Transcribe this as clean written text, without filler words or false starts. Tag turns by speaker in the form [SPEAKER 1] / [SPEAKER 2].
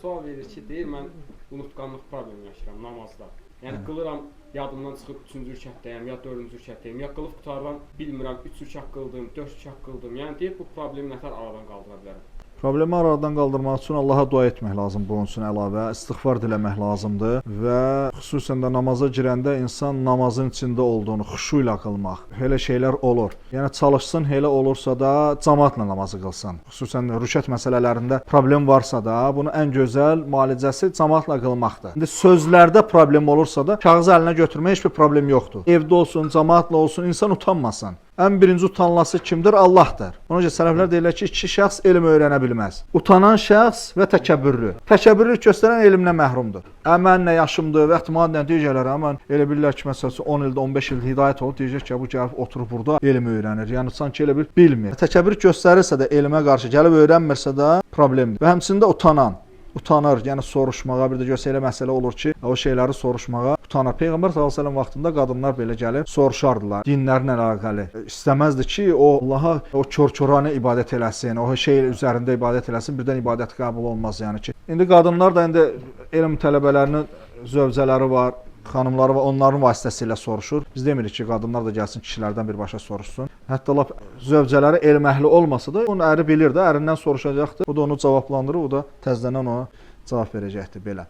[SPEAKER 1] Sual verir ki, deyir mən unutqanlıq problemi yaşayıram namazda. Yəni qılıram, yadımdan çıxıb 3-cü rükətdəyəm, ya 4-cü rükətdəyəm, ya qılıb qurtaran bilmirəm, 3 rükət qıldım, 4 rükət qıldım. Yəni deyir bu problemi nətər aradan qaldıra bilərəm?
[SPEAKER 2] Problemi aradan qaldırmaq üçün Allaha dua etmək lazımdır, bunun üçün əlavə istiğfar diləmək lazımdır və xüsusən də namaza girəndə insan namazın içində olduğunu xuşu ilə qılmaq. Elə şeylər olur. Yəni çalışsın, elə olursa da cəmaatla namazı qılsın. Xüsusən rükət məsələlərində problem varsa da, bunun ən gözəl müalicəsi cəmaatla qılmaqdır. İndi sözlərdə problem olursa da kağızı əlinə götürmək heç bir problem yoxdur. Evdə olsun, cəmaatla olsun, insan utanmasın. Ən birinci utanılası kimdir? Allahdır. Ona görə sələflər deyirlər ki, iki şəxs elm öyrənə bilməz. Utanan şəxs və təkəbbürlü. Təkəbbürlük göstərən elmdən məhrumdur. Mən nə yaşımdır və ehtimal nə deyəcəklər, mən elə bilirlər ki, məsələn 10 ildə, 15 ildə hidayət olub, deyəcək ki, bu gəlib oturub burada elm öyrənir. Yəni sanki elə bir bilmir. Təkəbbür göstərirsə də elmə qarşı gəlib öyrənmirsə də problemdir. Və həmçində utanır, yəni soruşmağa, bir də görsə elə məsələ olur ki, o şeyləri soruşmağa utanır. Peyğəmbər s.ə.v vaxtında qadınlar belə gəlib soruşardılar dinlərlə əlaqəli. İstəməzdi ki, o Allaha o kör-körənə ibadət eləsin, o şey üzərində ibadət eləsin, birdən ibadət qəbul olmaz yəni ki. İndi qadınlar da indi elm tələbələrinin zövcələri var, xanımları və onların vasitəsilə soruşur. Biz demirik ki, qadınlar da gəlsin kişilərdən birbaşa soruşsun. Hətta lap zövcələri elm əhli olmasa da, onun əri bilir də, ərindən soruşacaqdır. O da onu cavablandırır, o da təzədən ona cavab verəcəkdir belə.